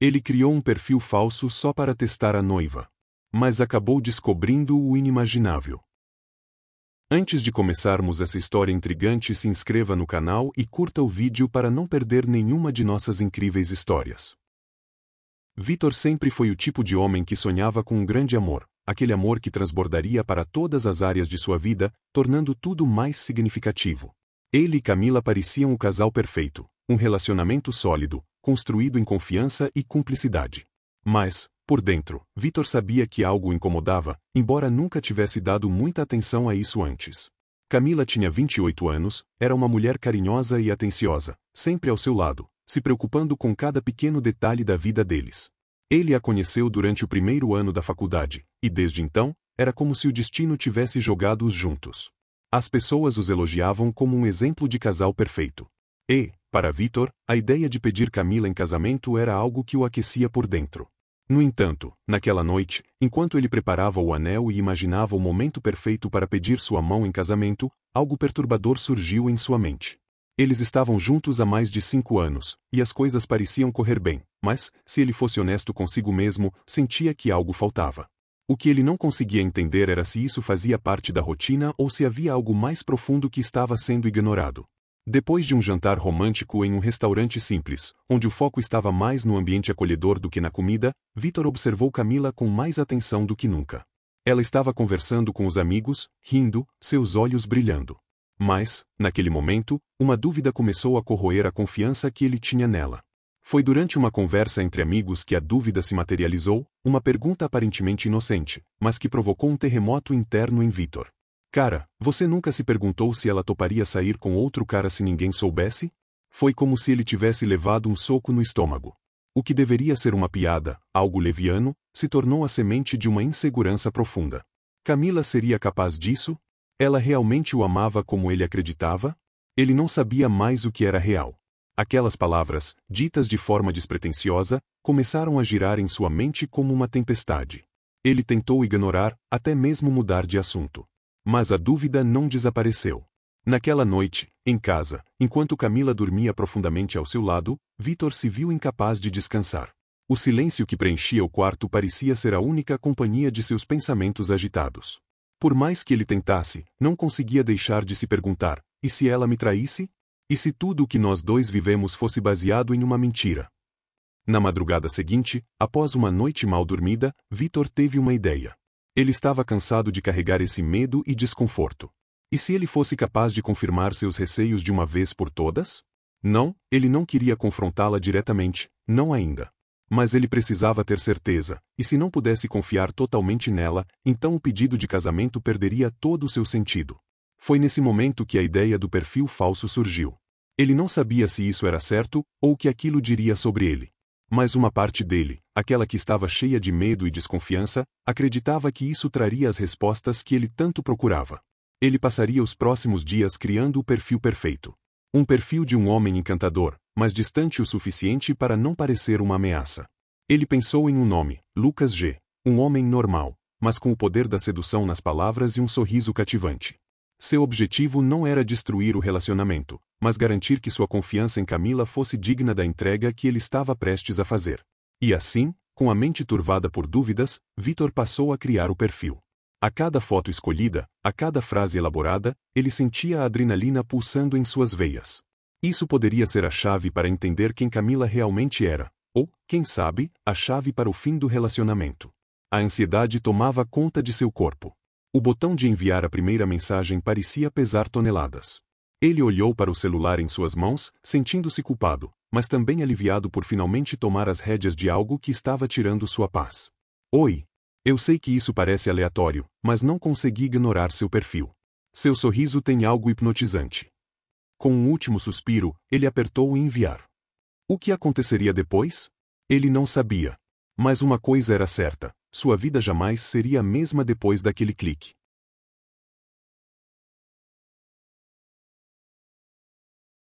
Ele criou um perfil falso só para testar a noiva. Mas acabou descobrindo o inimaginável. Antes de começarmos essa história intrigante, se inscreva no canal e curta o vídeo para não perder nenhuma de nossas incríveis histórias. Vitor sempre foi o tipo de homem que sonhava com um grande amor, aquele amor que transbordaria para todas as áreas de sua vida, tornando tudo mais significativo. Ele e Camila pareciam o casal perfeito, um relacionamento sólido, construído em confiança e cumplicidade. Mas, por dentro, Vitor sabia que algo o incomodava, embora nunca tivesse dado muita atenção a isso antes. Camila tinha 28 anos, era uma mulher carinhosa e atenciosa, sempre ao seu lado, se preocupando com cada pequeno detalhe da vida deles. Ele a conheceu durante o primeiro ano da faculdade, e desde então, era como se o destino tivesse jogado-os juntos. As pessoas os elogiavam como um exemplo de casal perfeito. E, para Vitor, a ideia de pedir Camila em casamento era algo que o aquecia por dentro. No entanto, naquela noite, enquanto ele preparava o anel e imaginava o momento perfeito para pedir sua mão em casamento, algo perturbador surgiu em sua mente. Eles estavam juntos há mais de 5 anos, e as coisas pareciam correr bem, mas, se ele fosse honesto consigo mesmo, sentia que algo faltava. O que ele não conseguia entender era se isso fazia parte da rotina ou se havia algo mais profundo que estava sendo ignorado. Depois de um jantar romântico em um restaurante simples, onde o foco estava mais no ambiente acolhedor do que na comida, Vitor observou Camila com mais atenção do que nunca. Ela estava conversando com os amigos, rindo, seus olhos brilhando. Mas, naquele momento, uma dúvida começou a corroer a confiança que ele tinha nela. Foi durante uma conversa entre amigos que a dúvida se materializou, uma pergunta aparentemente inocente, mas que provocou um terremoto interno em Vitor. Cara, você nunca se perguntou se ela toparia sair com outro cara se ninguém soubesse? Foi como se ele tivesse levado um soco no estômago. O que deveria ser uma piada, algo leviano, se tornou a semente de uma insegurança profunda. Camila seria capaz disso? Ela realmente o amava como ele acreditava? Ele não sabia mais o que era real. Aquelas palavras, ditas de forma despretensiosa, começaram a girar em sua mente como uma tempestade. Ele tentou ignorar, até mesmo mudar de assunto. Mas a dúvida não desapareceu. Naquela noite, em casa, enquanto Camila dormia profundamente ao seu lado, Vitor se viu incapaz de descansar. O silêncio que preenchia o quarto parecia ser a única companhia de seus pensamentos agitados. Por mais que ele tentasse, não conseguia deixar de se perguntar: e se ela me traísse? E se tudo o que nós dois vivemos fosse baseado em uma mentira? Na madrugada seguinte, após uma noite mal dormida, Vitor teve uma ideia. Ele estava cansado de carregar esse medo e desconforto. E se ele fosse capaz de confirmar seus receios de uma vez por todas? Não, ele não queria confrontá-la diretamente, não ainda. Mas ele precisava ter certeza, e se não pudesse confiar totalmente nela, então o pedido de casamento perderia todo o seu sentido. Foi nesse momento que a ideia do perfil falso surgiu. Ele não sabia se isso era certo, ou o que aquilo diria sobre ele. Mas uma parte dele, aquela que estava cheia de medo e desconfiança, acreditava que isso traria as respostas que ele tanto procurava. Ele passaria os próximos dias criando o perfil perfeito. Um perfil de um homem encantador, mas distante o suficiente para não parecer uma ameaça. Ele pensou em um nome, Lucas G. Um homem normal, mas com o poder da sedução nas palavras e um sorriso cativante. Seu objetivo não era destruir o relacionamento, mas garantir que sua confiança em Camila fosse digna da entrega que ele estava prestes a fazer. E assim, com a mente turvada por dúvidas, Vitor passou a criar o perfil. A cada foto escolhida, a cada frase elaborada, ele sentia a adrenalina pulsando em suas veias. Isso poderia ser a chave para entender quem Camila realmente era, ou, quem sabe, a chave para o fim do relacionamento. A ansiedade tomava conta de seu corpo. O botão de enviar a primeira mensagem parecia pesar toneladas. Ele olhou para o celular em suas mãos, sentindo-se culpado, mas também aliviado por finalmente tomar as rédeas de algo que estava tirando sua paz. Oi. Eu sei que isso parece aleatório, mas não consegui ignorar seu perfil. Seu sorriso tem algo hipnotizante. Com um último suspiro, ele apertou o enviar. O que aconteceria depois? Ele não sabia. Mas uma coisa era certa: sua vida jamais seria a mesma depois daquele clique.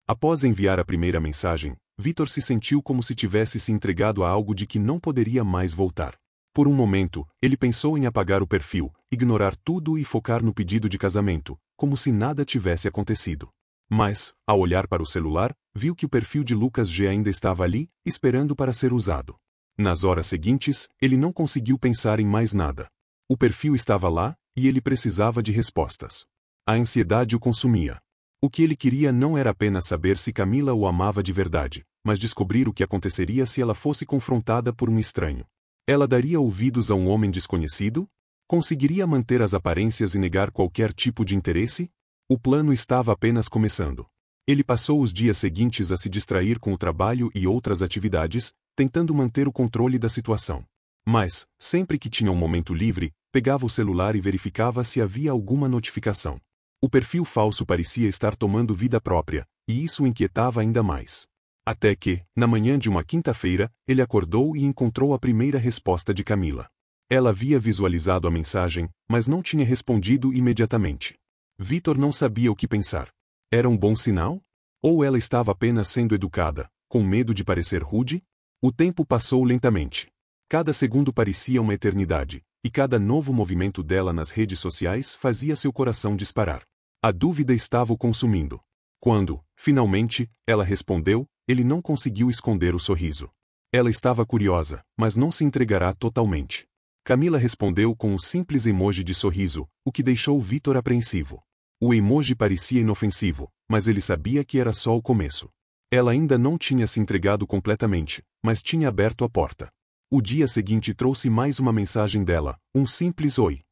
Após enviar a primeira mensagem, Vitor se sentiu como se tivesse se entregado a algo de que não poderia mais voltar. Por um momento, ele pensou em apagar o perfil, ignorar tudo e focar no pedido de casamento, como se nada tivesse acontecido. Mas, ao olhar para o celular, viu que o perfil de Lucas G ainda estava ali, esperando para ser usado. Nas horas seguintes, ele não conseguiu pensar em mais nada. O perfil estava lá, e ele precisava de respostas. A ansiedade o consumia. O que ele queria não era apenas saber se Camila o amava de verdade, mas descobrir o que aconteceria se ela fosse confrontada por um estranho. Ela daria ouvidos a um homem desconhecido? Conseguiria manter as aparências e negar qualquer tipo de interesse? O plano estava apenas começando. Ele passou os dias seguintes a se distrair com o trabalho e outras atividades, tentando manter o controle da situação. Mas, sempre que tinha um momento livre, pegava o celular e verificava se havia alguma notificação. O perfil falso parecia estar tomando vida própria, e isso o inquietava ainda mais. Até que, na manhã de uma quinta-feira, ele acordou e encontrou a primeira resposta de Camila. Ela havia visualizado a mensagem, mas não tinha respondido imediatamente. Vitor não sabia o que pensar. Era um bom sinal? Ou ela estava apenas sendo educada, com medo de parecer rude? O tempo passou lentamente. Cada segundo parecia uma eternidade, e cada novo movimento dela nas redes sociais fazia seu coração disparar. A dúvida estava o consumindo. Quando, finalmente, ela respondeu, ele não conseguiu esconder o sorriso. Ela estava curiosa, mas não se entregará totalmente. Camila respondeu com um simples emoji de sorriso, o que deixou Vitor apreensivo. O emoji parecia inofensivo, mas ele sabia que era só o começo. Ela ainda não tinha se entregado completamente, mas tinha aberto a porta. O dia seguinte trouxe mais uma mensagem dela, um simples oi.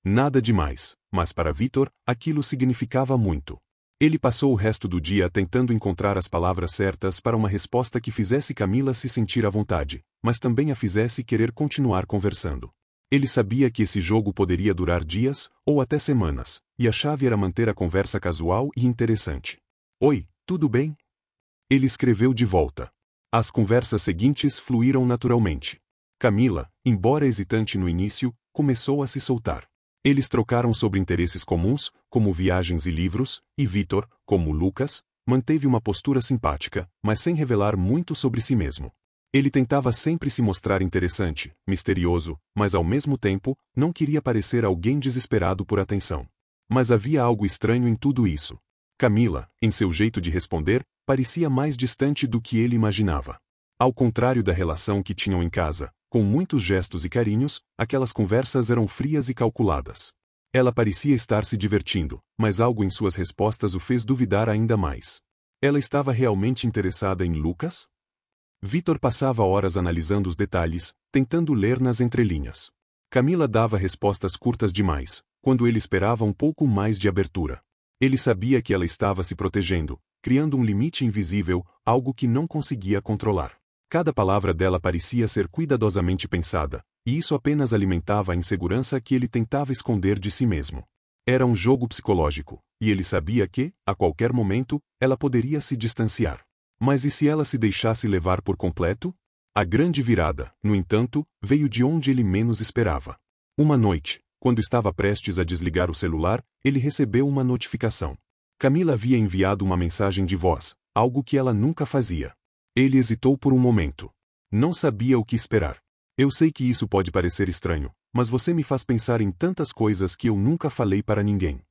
Nada demais, mas para Vitor, aquilo significava muito. Ele passou o resto do dia tentando encontrar as palavras certas para uma resposta que fizesse Camila se sentir à vontade, mas também a fizesse querer continuar conversando. Ele sabia que esse jogo poderia durar dias, ou até semanas, e a chave era manter a conversa casual e interessante. Oi, tudo bem? Ele escreveu de volta. As conversas seguintes fluíram naturalmente. Camila, embora hesitante no início, começou a se soltar. Eles trocaram sobre interesses comuns, como viagens e livros, e Vitor, como Lucas, manteve uma postura simpática, mas sem revelar muito sobre si mesmo. Ele tentava sempre se mostrar interessante, misterioso, mas ao mesmo tempo, não queria parecer alguém desesperado por atenção. Mas havia algo estranho em tudo isso. Camila, em seu jeito de responder, parecia mais distante do que ele imaginava. Ao contrário da relação que tinham em casa, com muitos gestos e carinhos, aquelas conversas eram frias e calculadas. Ela parecia estar se divertindo, mas algo em suas respostas o fez duvidar ainda mais. Ela estava realmente interessada em Lucas? Vitor passava horas analisando os detalhes, tentando ler nas entrelinhas. Camila dava respostas curtas demais, quando ele esperava um pouco mais de abertura. Ele sabia que ela estava se protegendo, criando um limite invisível, algo que não conseguia controlar. Cada palavra dela parecia ser cuidadosamente pensada, e isso apenas alimentava a insegurança que ele tentava esconder de si mesmo. Era um jogo psicológico, e ele sabia que, a qualquer momento, ela poderia se distanciar. Mas e se ela se deixasse levar por completo? A grande virada, no entanto, veio de onde ele menos esperava. Uma noite, quando estava prestes a desligar o celular, ele recebeu uma notificação. Camila havia enviado uma mensagem de voz, algo que ela nunca fazia. Ele hesitou por um momento. Não sabia o que esperar. Eu sei que isso pode parecer estranho, mas você me faz pensar em tantas coisas que eu nunca falei para ninguém.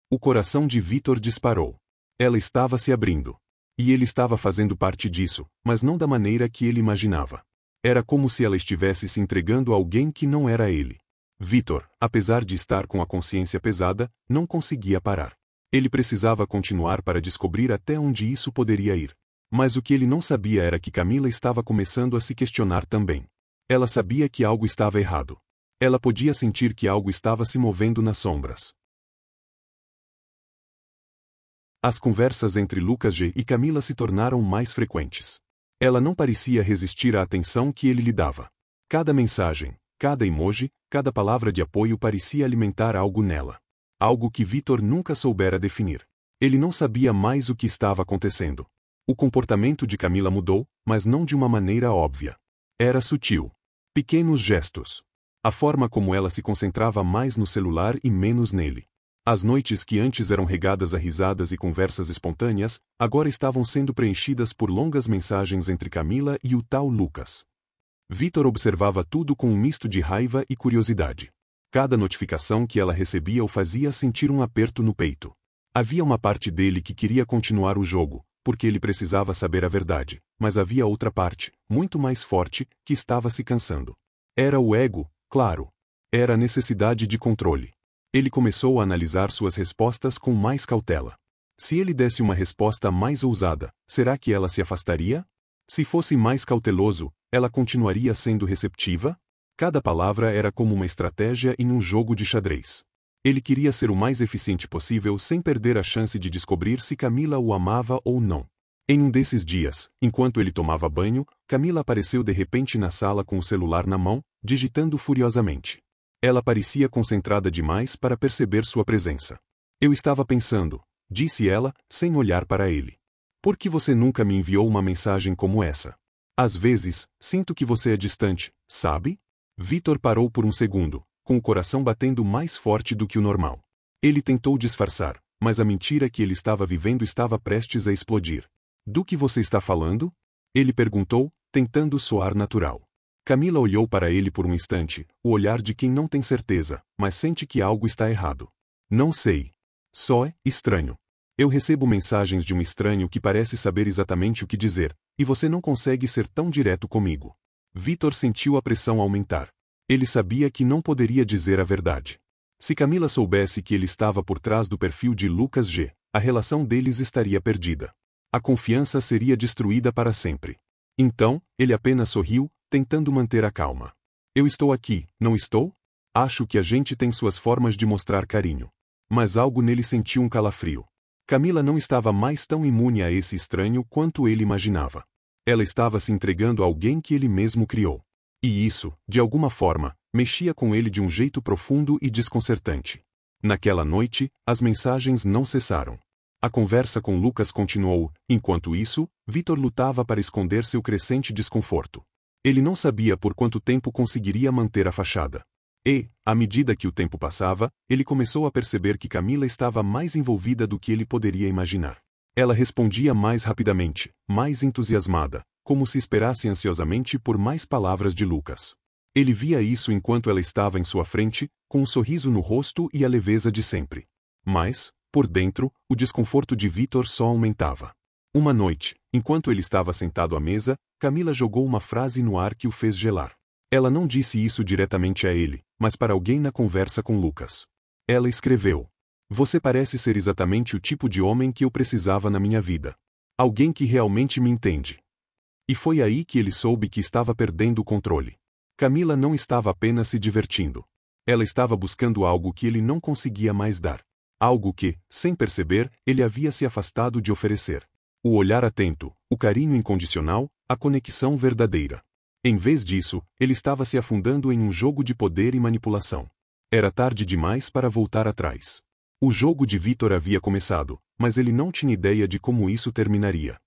O coração de Vitor disparou. Ela estava se abrindo. E ele estava fazendo parte disso, mas não da maneira que ele imaginava. Era como se ela estivesse se entregando a alguém que não era ele. Vitor, apesar de estar com a consciência pesada, não conseguia parar. Ele precisava continuar para descobrir até onde isso poderia ir. Mas o que ele não sabia era que Camila estava começando a se questionar também. Ela sabia que algo estava errado. Ela podia sentir que algo estava se movendo nas sombras. As conversas entre Lucas G. e Camila se tornaram mais frequentes. Ela não parecia resistir à atenção que ele lhe dava. Cada mensagem, cada emoji, cada palavra de apoio parecia alimentar algo nela. Algo que Vitor nunca soubera definir. Ele não sabia mais o que estava acontecendo. O comportamento de Camila mudou, mas não de uma maneira óbvia. Era sutil. Pequenos gestos. A forma como ela se concentrava mais no celular e menos nele. As noites que antes eram regadas a risadas e conversas espontâneas, agora estavam sendo preenchidas por longas mensagens entre Camila e o tal Lucas. Vitor observava tudo com um misto de raiva e curiosidade. Cada notificação que ela recebia o fazia sentir um aperto no peito. Havia uma parte dele que queria continuar o jogo, porque ele precisava saber a verdade, mas havia outra parte, muito mais forte, que estava se cansando. Era o ego, claro. Era a necessidade de controle. Ele começou a analisar suas respostas com mais cautela. Se ele desse uma resposta mais ousada, será que ela se afastaria? Se fosse mais cauteloso, ela continuaria sendo receptiva? Cada palavra era como uma estratégia em um jogo de xadrez. Ele queria ser o mais eficiente possível sem perder a chance de descobrir se Camila o amava ou não. Em um desses dias, enquanto ele tomava banho, Camila apareceu de repente na sala com o celular na mão, digitando furiosamente. Ela parecia concentrada demais para perceber sua presença. Eu estava pensando, disse ela, sem olhar para ele. Por que você nunca me enviou uma mensagem como essa? Às vezes, sinto que você é distante, sabe? Vitor parou por um segundo, com o coração batendo mais forte do que o normal. Ele tentou disfarçar, mas a mentira que ele estava vivendo estava prestes a explodir. Do que você está falando? Ele perguntou, tentando soar natural. Camila olhou para ele por um instante, o olhar de quem não tem certeza, mas sente que algo está errado. Não sei. Só é estranho. Eu recebo mensagens de um estranho que parece saber exatamente o que dizer, e você não consegue ser tão direto comigo. Vitor sentiu a pressão aumentar. Ele sabia que não poderia dizer a verdade. Se Camila soubesse que ele estava por trás do perfil de Lucas G., a relação deles estaria perdida. A confiança seria destruída para sempre. Então, ele apenas sorriu, tentando manter a calma. Eu estou aqui, não estou? Acho que a gente tem suas formas de mostrar carinho. Mas algo nele sentiu um calafrio. Camila não estava mais tão imune a esse estranho quanto ele imaginava. Ela estava se entregando a alguém que ele mesmo criou. E isso, de alguma forma, mexia com ele de um jeito profundo e desconcertante. Naquela noite, as mensagens não cessaram. A conversa com Lucas continuou, enquanto isso, Vitor lutava para esconder seu crescente desconforto. Ele não sabia por quanto tempo conseguiria manter a fachada. E, à medida que o tempo passava, ele começou a perceber que Camila estava mais envolvida do que ele poderia imaginar. Ela respondia mais rapidamente, mais entusiasmada, como se esperasse ansiosamente por mais palavras de Lucas. Ele via isso enquanto ela estava em sua frente, com um sorriso no rosto e a leveza de sempre. Mas, por dentro, o desconforto de Vitor só aumentava. Uma noite, enquanto ele estava sentado à mesa, Camila jogou uma frase no ar que o fez gelar. Ela não disse isso diretamente a ele, mas para alguém na conversa com Lucas. Ela escreveu: "Você parece ser exatamente o tipo de homem que eu precisava na minha vida. Alguém que realmente me entende." E foi aí que ele soube que estava perdendo o controle. Camila não estava apenas se divertindo. Ela estava buscando algo que ele não conseguia mais dar. Algo que, sem perceber, ele havia se afastado de oferecer. O olhar atento, o carinho incondicional, a conexão verdadeira. Em vez disso, ele estava se afundando em um jogo de poder e manipulação. Era tarde demais para voltar atrás. O jogo de Vitor havia começado, mas ele não tinha ideia de como isso terminaria.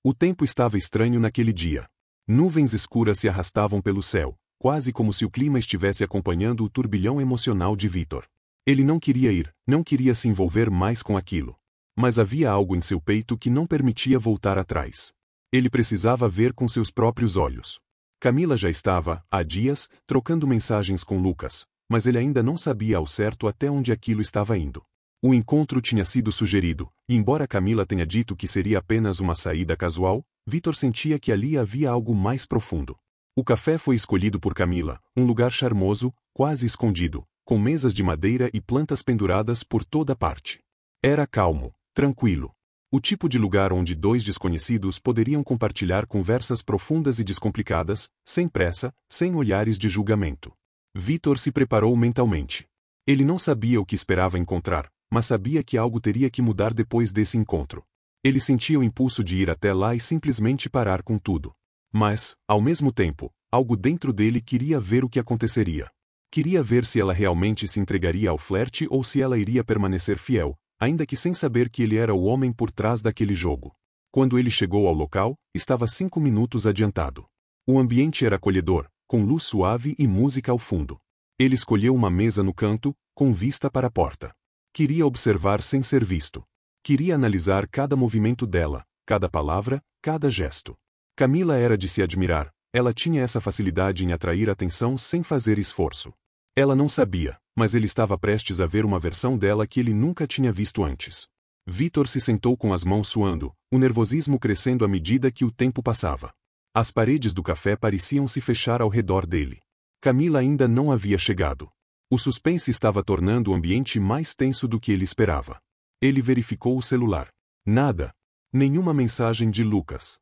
O tempo estava estranho naquele dia. Nuvens escuras se arrastavam pelo céu, quase como se o clima estivesse acompanhando o turbilhão emocional de Vitor. Ele não queria ir, não queria se envolver mais com aquilo. Mas havia algo em seu peito que não permitia voltar atrás. Ele precisava ver com seus próprios olhos. Camila já estava, há dias, trocando mensagens com Lucas, mas ele ainda não sabia ao certo até onde aquilo estava indo. O encontro tinha sido sugerido, e embora Camila tenha dito que seria apenas uma saída casual, Vitor sentia que ali havia algo mais profundo. O café foi escolhido por Camila, um lugar charmoso, quase escondido, com mesas de madeira e plantas penduradas por toda parte. Era calmo, tranquilo. O tipo de lugar onde dois desconhecidos poderiam compartilhar conversas profundas e descomplicadas, sem pressa, sem olhares de julgamento. Vitor se preparou mentalmente. Ele não sabia o que esperava encontrar, mas sabia que algo teria que mudar depois desse encontro. Ele sentia o impulso de ir até lá e simplesmente parar com tudo. Mas, ao mesmo tempo, algo dentro dele queria ver o que aconteceria. Queria ver se ela realmente se entregaria ao flerte ou se ela iria permanecer fiel, ainda que sem saber que ele era o homem por trás daquele jogo. Quando ele chegou ao local, estava 5 minutos adiantado. O ambiente era acolhedor, com luz suave e música ao fundo. Ele escolheu uma mesa no canto, com vista para a porta. Queria observar sem ser visto. Queria analisar cada movimento dela, cada palavra, cada gesto. Camila era de se admirar, ela tinha essa facilidade em atrair atenção sem fazer esforço. Ela não sabia, mas ele estava prestes a ver uma versão dela que ele nunca tinha visto antes. Vitor se sentou com as mãos suando, o nervosismo crescendo à medida que o tempo passava. As paredes do café pareciam se fechar ao redor dele. Camila ainda não havia chegado. O suspense estava tornando o ambiente mais tenso do que ele esperava. Ele verificou o celular. Nada. Nenhuma mensagem de Lucas.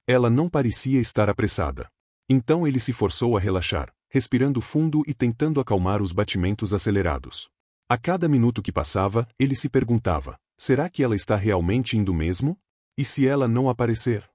Ela não parecia estar apressada. Então ele se forçou a relaxar, respirando fundo e tentando acalmar os batimentos acelerados. A cada minuto que passava, ele se perguntava: será que ela está realmente indo mesmo? E se ela não aparecer?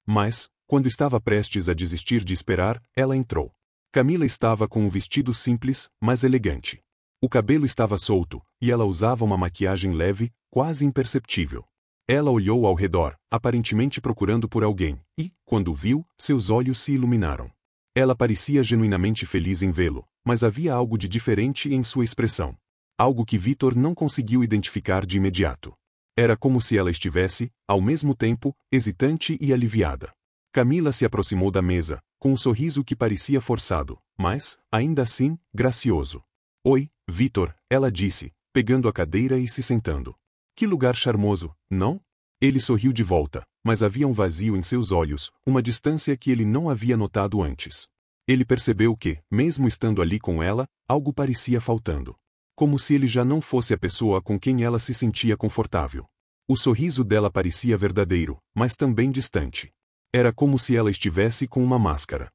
Mas, quando estava prestes a desistir de esperar, ela entrou. Camila estava com um vestido simples, mas elegante. O cabelo estava solto, e ela usava uma maquiagem leve, quase imperceptível. Ela olhou ao redor, aparentemente procurando por alguém, e, quando o viu, seus olhos se iluminaram. Ela parecia genuinamente feliz em vê-lo, mas havia algo de diferente em sua expressão. Algo que Vitor não conseguiu identificar de imediato. Era como se ela estivesse, ao mesmo tempo, hesitante e aliviada. Camila se aproximou da mesa, com um sorriso que parecia forçado, mas, ainda assim, gracioso. Oi, Vitor, ela disse, pegando a cadeira e se sentando. Que lugar charmoso, não? Ele sorriu de volta, mas havia um vazio em seus olhos, uma distância que ele não havia notado antes. Ele percebeu que, mesmo estando ali com ela, algo parecia faltando. Como se ele já não fosse a pessoa com quem ela se sentia confortável. O sorriso dela parecia verdadeiro, mas também distante. Era como se ela estivesse com uma máscara.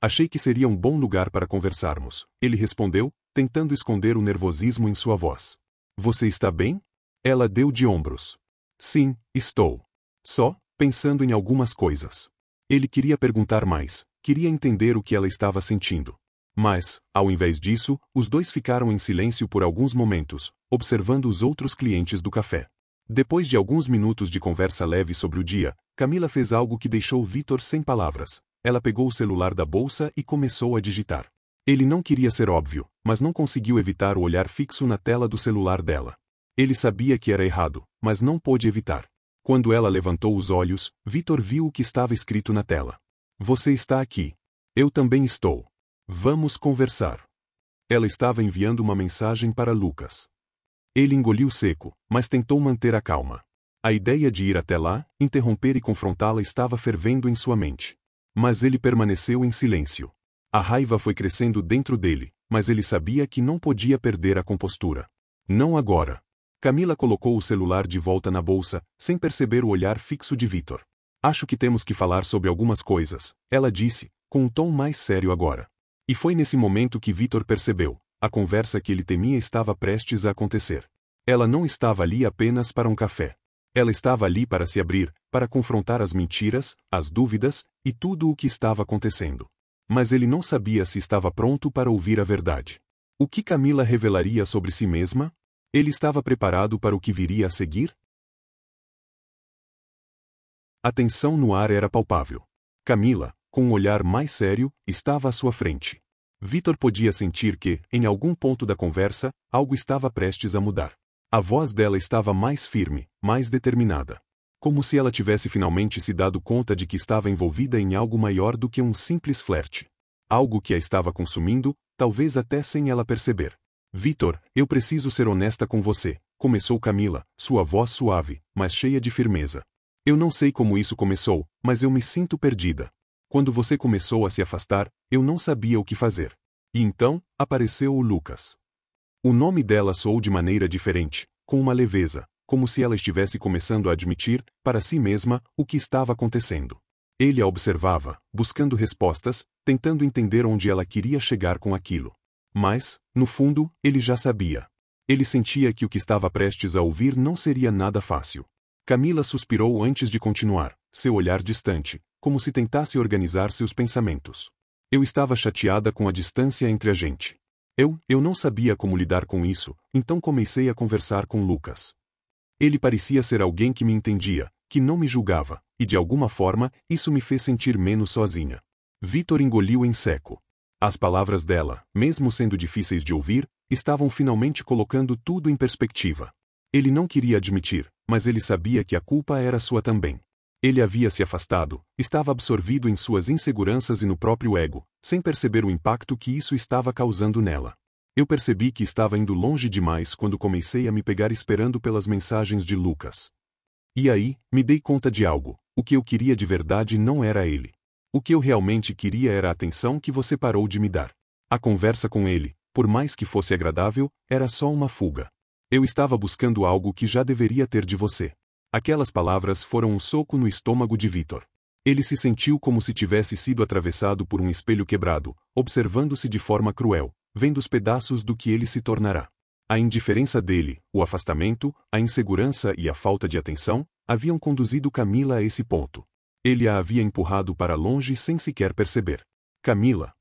Achei que seria um bom lugar para conversarmos, ele respondeu, tentando esconder o nervosismo em sua voz. Você está bem? Ela deu de ombros. Sim, estou. Só, pensando em algumas coisas. Ele queria perguntar mais, queria entender o que ela estava sentindo. Mas, ao invés disso, os dois ficaram em silêncio por alguns momentos, observando os outros clientes do café. Depois de alguns minutos de conversa leve sobre o dia, Camila fez algo que deixou Vitor sem palavras. Ela pegou o celular da bolsa e começou a digitar. Ele não queria ser óbvio, mas não conseguiu evitar o olhar fixo na tela do celular dela. Ele sabia que era errado, mas não pôde evitar. Quando ela levantou os olhos, Vitor viu o que estava escrito na tela. Você está aqui. Eu também estou. Vamos conversar. Ela estava enviando uma mensagem para Lucas. Ele engoliu seco, mas tentou manter a calma. A ideia de ir até lá, interromper e confrontá-la estava fervendo em sua mente. Mas ele permaneceu em silêncio. A raiva foi crescendo dentro dele, mas ele sabia que não podia perder a compostura. Não agora. Camila colocou o celular de volta na bolsa, sem perceber o olhar fixo de Vitor. Acho que temos que falar sobre algumas coisas, ela disse, com um tom mais sério agora. E foi nesse momento que Vitor percebeu. A conversa que ele temia estava prestes a acontecer. Ela não estava ali apenas para um café. Ela estava ali para se abrir, para confrontar as mentiras, as dúvidas, e tudo o que estava acontecendo. Mas ele não sabia se estava pronto para ouvir a verdade. O que Camila revelaria sobre si mesma? Ele estava preparado para o que viria a seguir? A tensão no ar era palpável. Camila, com um olhar mais sério, estava à sua frente. Vitor podia sentir que, em algum ponto da conversa, algo estava prestes a mudar. A voz dela estava mais firme, mais determinada. Como se ela tivesse finalmente se dado conta de que estava envolvida em algo maior do que um simples flerte. Algo que a estava consumindo, talvez até sem ela perceber. Vitor, eu preciso ser honesta com você, começou Camila, sua voz suave, mas cheia de firmeza. Eu não sei como isso começou, mas eu me sinto perdida. Quando você começou a se afastar, eu não sabia o que fazer. E então, apareceu o Lucas. O nome dela soou de maneira diferente, com uma leveza, como se ela estivesse começando a admitir, para si mesma, o que estava acontecendo. Ele a observava, buscando respostas, tentando entender onde ela queria chegar com aquilo. Mas, no fundo, ele já sabia. Ele sentia que o que estava prestes a ouvir não seria nada fácil. Camila suspirou antes de continuar, seu olhar distante, como se tentasse organizar seus pensamentos. Eu estava chateada com a distância entre a gente. Eu não sabia como lidar com isso, então comecei a conversar com Lucas. Ele parecia ser alguém que me entendia, que não me julgava, e de alguma forma, isso me fez sentir menos sozinha. Vitor engoliu em seco. As palavras dela, mesmo sendo difíceis de ouvir, estavam finalmente colocando tudo em perspectiva. Ele não queria admitir, mas ele sabia que a culpa era sua também. Ele havia se afastado, estava absorvido em suas inseguranças e no próprio ego, sem perceber o impacto que isso estava causando nela. Eu percebi que estava indo longe demais quando comecei a me pegar esperando pelas mensagens de Lucas. E aí, me dei conta de algo: o que eu queria de verdade não era ele. O que eu realmente queria era a atenção que você parou de me dar. A conversa com ele, por mais que fosse agradável, era só uma fuga. Eu estava buscando algo que já deveria ter de você. Aquelas palavras foram um soco no estômago de Vitor. Ele se sentiu como se tivesse sido atravessado por um espelho quebrado, observando-se de forma cruel, vendo os pedaços do que ele se tornará. A indiferença dele, o afastamento, a insegurança e a falta de atenção, haviam conduzido Camila a esse ponto. Ele a havia empurrado para longe sem sequer perceber. Camila,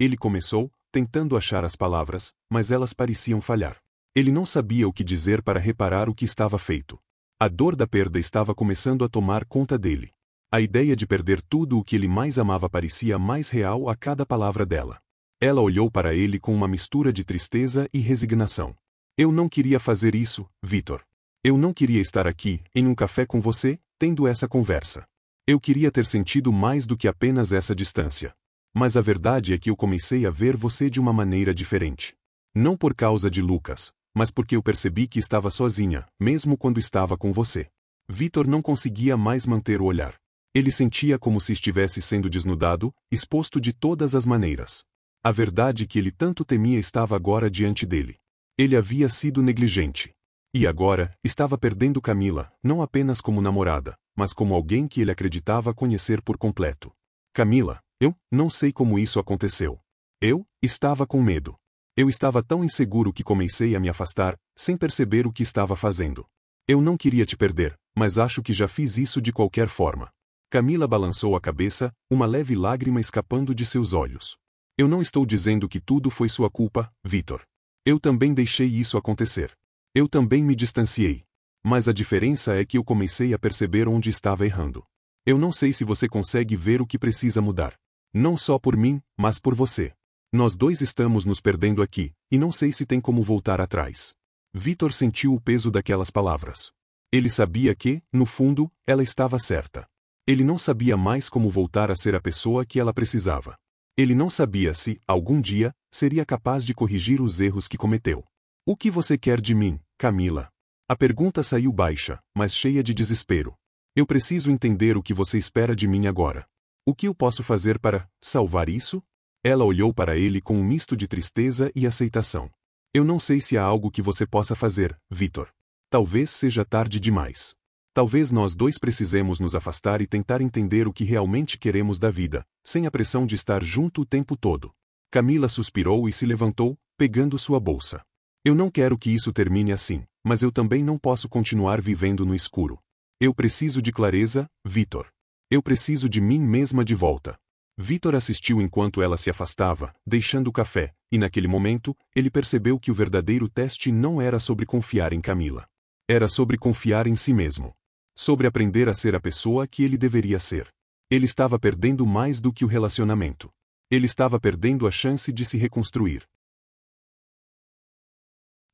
ele começou, tentando achar as palavras, mas elas pareciam falhar. Ele não sabia o que dizer para reparar o que estava feito. A dor da perda estava começando a tomar conta dele. A ideia de perder tudo o que ele mais amava parecia mais real a cada palavra dela. Ela olhou para ele com uma mistura de tristeza e resignação. Eu não queria fazer isso, Vitor. Eu não queria estar aqui, em um café com você, tendo essa conversa. Eu queria ter sentido mais do que apenas essa distância. Mas a verdade é que eu comecei a ver você de uma maneira diferente. Não por causa de Lucas, mas porque eu percebi que estava sozinha, mesmo quando estava com você. Vitor não conseguia mais manter o olhar. Ele sentia como se estivesse sendo desnudado, exposto de todas as maneiras. A verdade que ele tanto temia estava agora diante dele. Ele havia sido negligente. E agora, estava perdendo Camila, não apenas como namorada, mas como alguém que ele acreditava conhecer por completo. Camila, eu não sei como isso aconteceu. Eu estava com medo. Eu estava tão inseguro que comecei a me afastar, sem perceber o que estava fazendo. Eu não queria te perder, mas acho que já fiz isso de qualquer forma. Camila balançou a cabeça, uma leve lágrima escapando de seus olhos. Eu não estou dizendo que tudo foi sua culpa, Vitor. Eu também deixei isso acontecer. Eu também me distanciei. Mas a diferença é que eu comecei a perceber onde estava errando. Eu não sei se você consegue ver o que precisa mudar. Não só por mim, mas por você. Nós dois estamos nos perdendo aqui, e não sei se tem como voltar atrás. Vitor sentiu o peso daquelas palavras. Ele sabia que, no fundo, ela estava certa. Ele não sabia mais como voltar a ser a pessoa que ela precisava. Ele não sabia se, algum dia, seria capaz de corrigir os erros que cometeu. O que você quer de mim, Camila? A pergunta saiu baixa, mas cheia de desespero. Eu preciso entender o que você espera de mim agora. O que eu posso fazer para salvar isso? Ela olhou para ele com um misto de tristeza e aceitação. Eu não sei se há algo que você possa fazer, Vitor. Talvez seja tarde demais. Talvez nós dois precisemos nos afastar e tentar entender o que realmente queremos da vida, sem a pressão de estar junto o tempo todo. Camila suspirou e se levantou, pegando sua bolsa. Eu não quero que isso termine assim, mas eu também não posso continuar vivendo no escuro. Eu preciso de clareza, Vitor. Eu preciso de mim mesma de volta. Vitor assistiu enquanto ela se afastava, deixando o café, e naquele momento, ele percebeu que o verdadeiro teste não era sobre confiar em Camila. Era sobre confiar em si mesmo. Sobre aprender a ser a pessoa que ele deveria ser. Ele estava perdendo mais do que o relacionamento. Ele estava perdendo a chance de se reconstruir.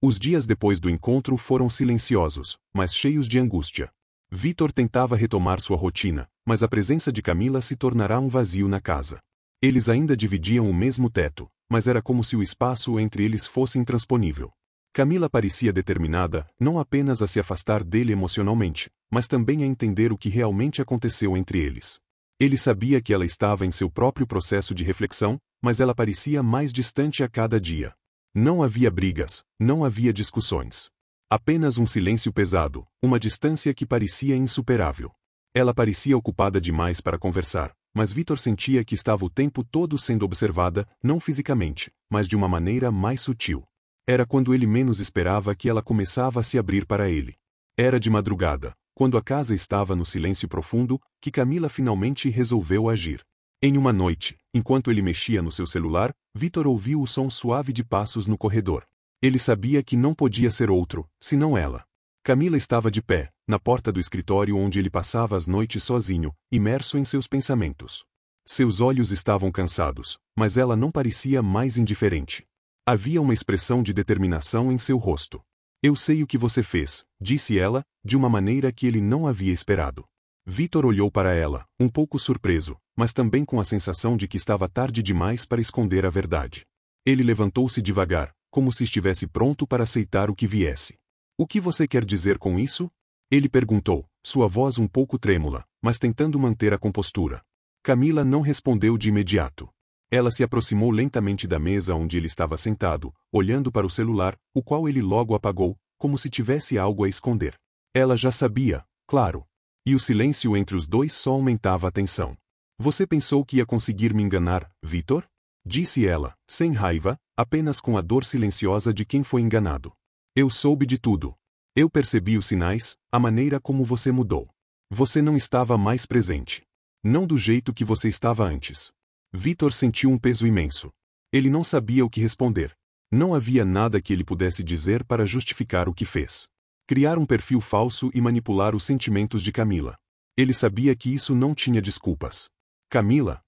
Os dias depois do encontro foram silenciosos, mas cheios de angústia. Vitor tentava retomar sua rotina, mas a presença de Camila se tornará um vazio na casa. Eles ainda dividiam o mesmo teto, mas era como se o espaço entre eles fosse intransponível. Camila parecia determinada, não apenas a se afastar dele emocionalmente, mas também a entender o que realmente aconteceu entre eles. Ele sabia que ela estava em seu próprio processo de reflexão, mas ela parecia mais distante a cada dia. Não havia brigas, não havia discussões. Apenas um silêncio pesado, uma distância que parecia insuperável. Ela parecia ocupada demais para conversar, mas Vitor sentia que estava o tempo todo sendo observada, não fisicamente, mas de uma maneira mais sutil. Era quando ele menos esperava que ela começava a se abrir para ele. Era de madrugada, quando a casa estava no silêncio profundo, que Camila finalmente resolveu agir. Em uma noite, enquanto ele mexia no seu celular, Vitor ouviu o som suave de passos no corredor. Ele sabia que não podia ser outro, senão ela. Camila estava de pé, na porta do escritório onde ele passava as noites sozinho, imerso em seus pensamentos. Seus olhos estavam cansados, mas ela não parecia mais indiferente. Havia uma expressão de determinação em seu rosto. Eu sei o que você fez, disse ela, de uma maneira que ele não havia esperado. Vitor olhou para ela, um pouco surpreso, mas também com a sensação de que estava tarde demais para esconder a verdade. Ele levantou-se devagar, como se estivesse pronto para aceitar o que viesse. O que você quer dizer com isso? Ele perguntou, sua voz um pouco trêmula, mas tentando manter a compostura. Camila não respondeu de imediato. Ela se aproximou lentamente da mesa onde ele estava sentado, olhando para o celular, o qual ele logo apagou, como se tivesse algo a esconder. Ela já sabia, claro. E o silêncio entre os dois só aumentava a tensão. Você pensou que ia conseguir me enganar, Vitor? Disse ela, sem raiva, apenas com a dor silenciosa de quem foi enganado. Eu soube de tudo. Eu percebi os sinais, a maneira como você mudou. Você não estava mais presente. Não do jeito que você estava antes. Vitor sentiu um peso imenso. Ele não sabia o que responder. Não havia nada que ele pudesse dizer para justificar o que fez. Criar um perfil falso e manipular os sentimentos de Camila. Ele sabia que isso não tinha desculpas. Camila,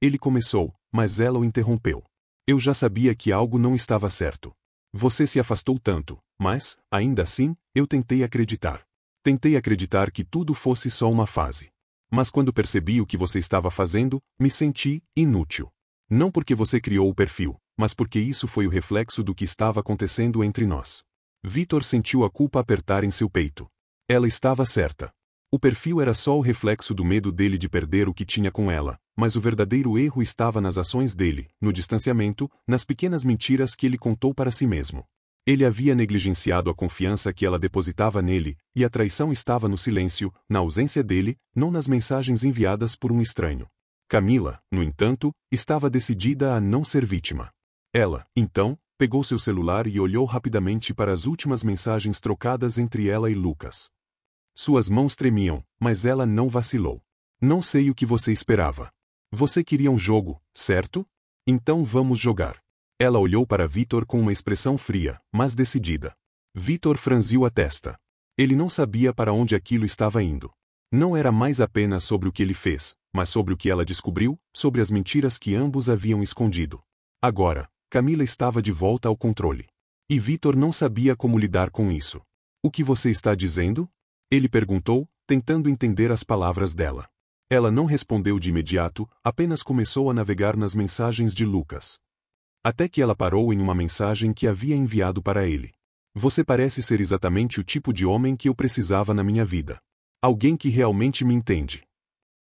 ele começou, mas ela o interrompeu. Eu já sabia que algo não estava certo. Você se afastou tanto, mas, ainda assim, eu tentei acreditar. Tentei acreditar que tudo fosse só uma fase. Mas quando percebi o que você estava fazendo, me senti inútil. Não porque você criou o perfil, mas porque isso foi o reflexo do que estava acontecendo entre nós. Vitor sentiu a culpa apertar em seu peito. Ela estava certa. O perfil era só o reflexo do medo dele de perder o que tinha com ela, mas o verdadeiro erro estava nas ações dele, no distanciamento, nas pequenas mentiras que ele contou para si mesmo. Ele havia negligenciado a confiança que ela depositava nele, e a traição estava no silêncio, na ausência dele, não nas mensagens enviadas por um estranho. Camila, no entanto, estava decidida a não ser vítima. Ela, então, pegou seu celular e olhou rapidamente para as últimas mensagens trocadas entre ela e Lucas. Suas mãos tremiam, mas ela não vacilou. Não sei o que você esperava. Você queria um jogo, certo? Então vamos jogar. Ela olhou para Vitor com uma expressão fria, mas decidida. Vitor franziu a testa. Ele não sabia para onde aquilo estava indo. Não era mais apenas sobre o que ele fez, mas sobre o que ela descobriu, sobre as mentiras que ambos haviam escondido. Agora, Camila estava de volta ao controle. E Vitor não sabia como lidar com isso. O que você está dizendo? Ele perguntou, tentando entender as palavras dela. Ela não respondeu de imediato, apenas começou a navegar nas mensagens de Lucas. Até que ela parou em uma mensagem que havia enviado para ele. Você parece ser exatamente o tipo de homem que eu precisava na minha vida. Alguém que realmente me entende.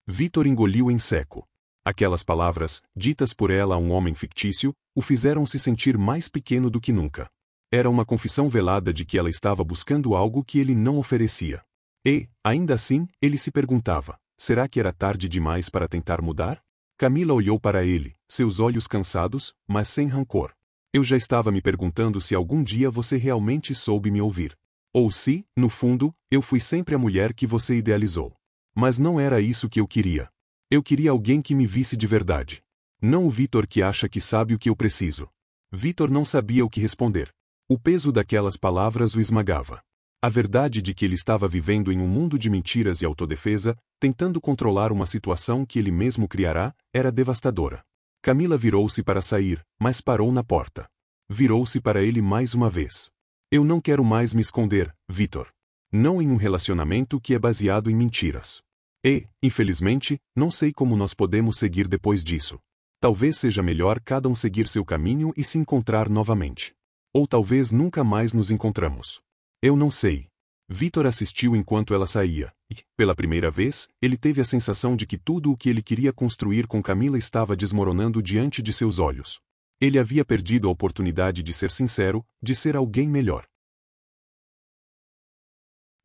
Vitor engoliu em seco. Aquelas palavras, ditas por ela a um homem fictício, o fizeram se sentir mais pequeno do que nunca. Era uma confissão velada de que ela estava buscando algo que ele não oferecia. E, ainda assim, ele se perguntava, será que era tarde demais para tentar mudar? Camila olhou para ele, seus olhos cansados, mas sem rancor. Eu já estava me perguntando se algum dia você realmente soube me ouvir. Ou se, no fundo, eu fui sempre a mulher que você idealizou. Mas não era isso que eu queria. Eu queria alguém que me visse de verdade. Não o Vitor que acha que sabe o que eu preciso. Vitor não sabia o que responder. O peso daquelas palavras o esmagava. A verdade de que ele estava vivendo em um mundo de mentiras e autodefesa, tentando controlar uma situação que ele mesmo criará, era devastadora. Camila virou-se para sair, mas parou na porta. Virou-se para ele mais uma vez. Eu não quero mais me esconder, Vitor. Não em um relacionamento que é baseado em mentiras. E, infelizmente, não sei como nós podemos seguir depois disso. Talvez seja melhor cada um seguir seu caminho e se encontrar novamente. Ou talvez nunca mais nos encontramos. Eu não sei. Vitor assistiu enquanto ela saía, e, pela primeira vez, ele teve a sensação de que tudo o que ele queria construir com Camila estava desmoronando diante de seus olhos. Ele havia perdido a oportunidade de ser sincero, de ser alguém melhor.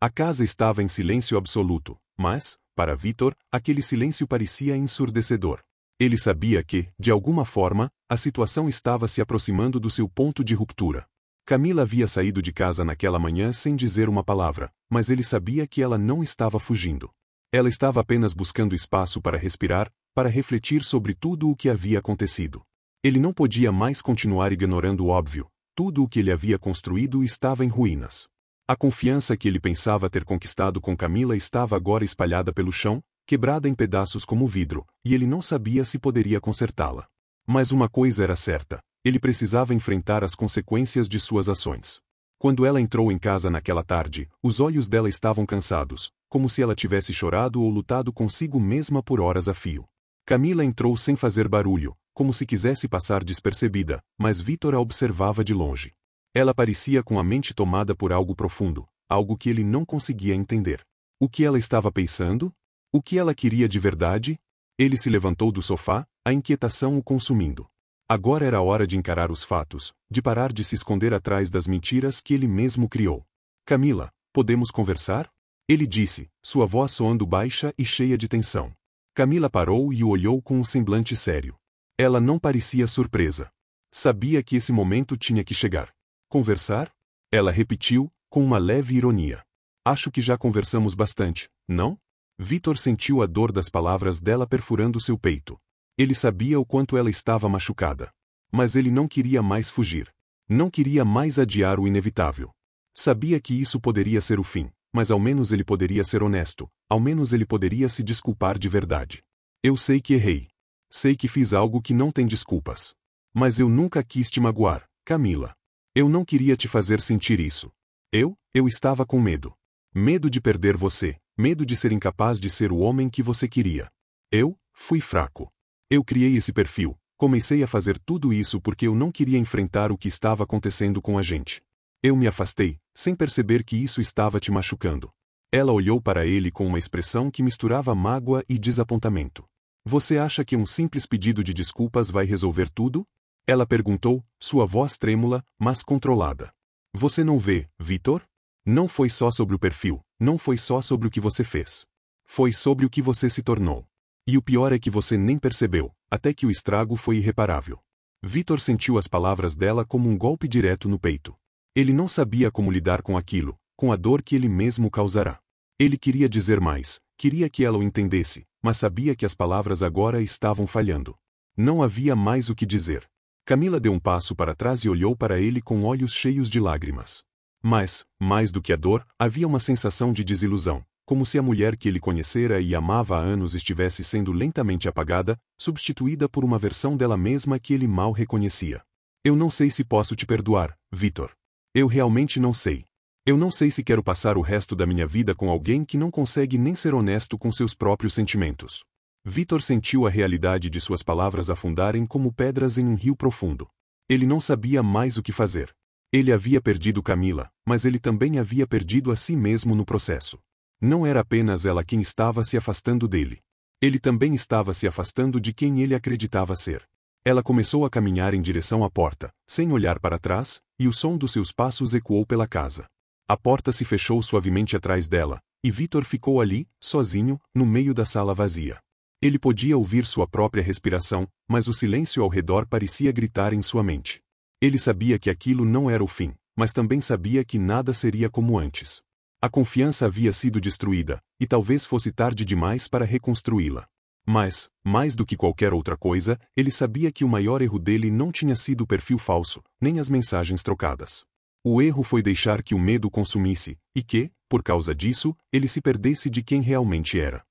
A casa estava em silêncio absoluto, mas, para Vitor, aquele silêncio parecia ensurdecedor. Ele sabia que, de alguma forma, a situação estava se aproximando do seu ponto de ruptura. Camila havia saído de casa naquela manhã sem dizer uma palavra, mas ele sabia que ela não estava fugindo. Ela estava apenas buscando espaço para respirar, para refletir sobre tudo o que havia acontecido. Ele não podia mais continuar ignorando o óbvio. Tudo o que ele havia construído estava em ruínas. A confiança que ele pensava ter conquistado com Camila estava agora espalhada pelo chão, quebrada em pedaços como vidro, e ele não sabia se poderia consertá-la. Mas uma coisa era certa. Ele precisava enfrentar as consequências de suas ações. Quando ela entrou em casa naquela tarde, os olhos dela estavam cansados, como se ela tivesse chorado ou lutado consigo mesma por horas a fio. Camila entrou sem fazer barulho, como se quisesse passar despercebida, mas Vitor a observava de longe. Ela parecia com a mente tomada por algo profundo, algo que ele não conseguia entender. O que ela estava pensando? O que ela queria de verdade? Ele se levantou do sofá, a inquietação o consumindo. Agora era a hora de encarar os fatos, de parar de se esconder atrás das mentiras que ele mesmo criou. Camila, podemos conversar? Ele disse, sua voz soando baixa e cheia de tensão. Camila parou e o olhou com um semblante sério. Ela não parecia surpresa. Sabia que esse momento tinha que chegar. Conversar? Ela repetiu, com uma leve ironia. Acho que já conversamos bastante, não? Vitor sentiu a dor das palavras dela perfurando seu peito. Ele sabia o quanto ela estava machucada. Mas ele não queria mais fugir. Não queria mais adiar o inevitável. Sabia que isso poderia ser o fim, mas ao menos ele poderia ser honesto, ao menos ele poderia se desculpar de verdade. Eu sei que errei. Sei que fiz algo que não tem desculpas. Mas eu nunca quis te magoar, Camila. Eu não queria te fazer sentir isso. Eu estava com medo. Medo de perder você, medo de ser incapaz de ser o homem que você queria. Eu fui fraco. Eu criei esse perfil, comecei a fazer tudo isso porque eu não queria enfrentar o que estava acontecendo com a gente. Eu me afastei, sem perceber que isso estava te machucando. Ela olhou para ele com uma expressão que misturava mágoa e desapontamento. Você acha que um simples pedido de desculpas vai resolver tudo? Ela perguntou, sua voz trêmula, mas controlada. Você não vê, Vitor? Não foi só sobre o perfil, não foi só sobre o que você fez. Foi sobre o que você se tornou. E o pior é que você nem percebeu, até que o estrago foi irreparável. Vitor sentiu as palavras dela como um golpe direto no peito. Ele não sabia como lidar com aquilo, com a dor que ele mesmo causará. Ele queria dizer mais, queria que ela o entendesse, mas sabia que as palavras agora estavam falhando. Não havia mais o que dizer. Camila deu um passo para trás e olhou para ele com olhos cheios de lágrimas. Mas, mais do que a dor, havia uma sensação de desilusão, como se a mulher que ele conhecera e amava há anos estivesse sendo lentamente apagada, substituída por uma versão dela mesma que ele mal reconhecia. Eu não sei se posso te perdoar, Vitor. Eu realmente não sei. Eu não sei se quero passar o resto da minha vida com alguém que não consegue nem ser honesto com seus próprios sentimentos. Vitor sentiu a realidade de suas palavras afundarem como pedras em um rio profundo. Ele não sabia mais o que fazer. Ele havia perdido Camila, mas ele também havia perdido a si mesmo no processo. Não era apenas ela quem estava se afastando dele. Ele também estava se afastando de quem ele acreditava ser. Ela começou a caminhar em direção à porta, sem olhar para trás, e o som dos seus passos ecoou pela casa. A porta se fechou suavemente atrás dela, e Vitor ficou ali, sozinho, no meio da sala vazia. Ele podia ouvir sua própria respiração, mas o silêncio ao redor parecia gritar em sua mente. Ele sabia que aquilo não era o fim, mas também sabia que nada seria como antes. A confiança havia sido destruída, e talvez fosse tarde demais para reconstruí-la. Mas, mais do que qualquer outra coisa, ele sabia que o maior erro dele não tinha sido o perfil falso, nem as mensagens trocadas. O erro foi deixar que o medo consumisse, e que, por causa disso, ele se perdesse de quem realmente era.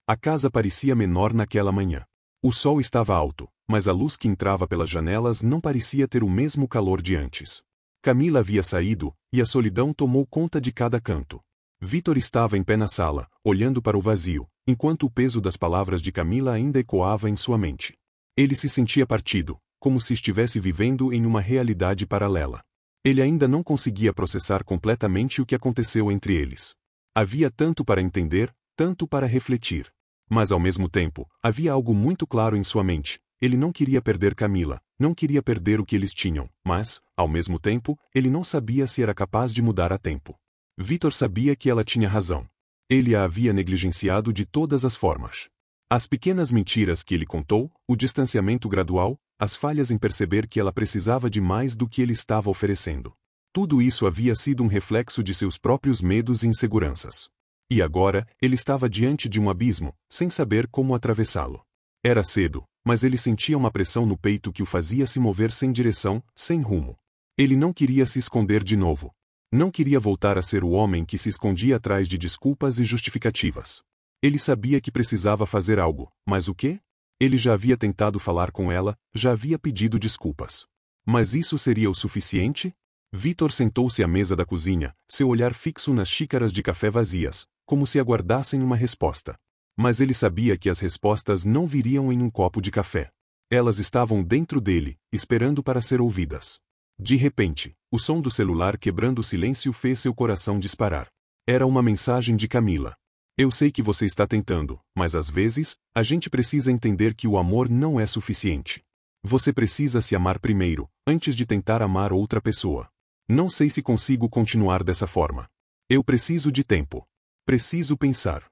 A casa parecia menor naquela manhã. O sol estava alto, mas a luz que entrava pelas janelas não parecia ter o mesmo calor de antes. Camila havia saído, e a solidão tomou conta de cada canto. Vitor estava em pé na sala, olhando para o vazio, enquanto o peso das palavras de Camila ainda ecoava em sua mente. Ele se sentia partido, como se estivesse vivendo em uma realidade paralela. Ele ainda não conseguia processar completamente o que aconteceu entre eles. Havia tanto para entender, tanto para refletir. Mas ao mesmo tempo, havia algo muito claro em sua mente. Ele não queria perder Camila, não queria perder o que eles tinham, mas, ao mesmo tempo, ele não sabia se era capaz de mudar a tempo. Vitor sabia que ela tinha razão. Ele a havia negligenciado de todas as formas. As pequenas mentiras que ele contou, o distanciamento gradual, as falhas em perceber que ela precisava de mais do que ele estava oferecendo. Tudo isso havia sido um reflexo de seus próprios medos e inseguranças. E agora, ele estava diante de um abismo, sem saber como atravessá-lo. Era cedo, mas ele sentia uma pressão no peito que o fazia se mover sem direção, sem rumo. Ele não queria se esconder de novo. Não queria voltar a ser o homem que se escondia atrás de desculpas e justificativas. Ele sabia que precisava fazer algo, mas o quê? Ele já havia tentado falar com ela, já havia pedido desculpas. Mas isso seria o suficiente? Vitor sentou-se à mesa da cozinha, seu olhar fixo nas xícaras de café vazias, como se aguardassem uma resposta. Mas ele sabia que as respostas não viriam em um copo de café. Elas estavam dentro dele, esperando para ser ouvidas. De repente, o som do celular quebrando o silêncio fez seu coração disparar. Era uma mensagem de Camila. Eu sei que você está tentando, mas às vezes, a gente precisa entender que o amor não é suficiente. Você precisa se amar primeiro, antes de tentar amar outra pessoa. Não sei se consigo continuar dessa forma. Eu preciso de tempo. Preciso pensar.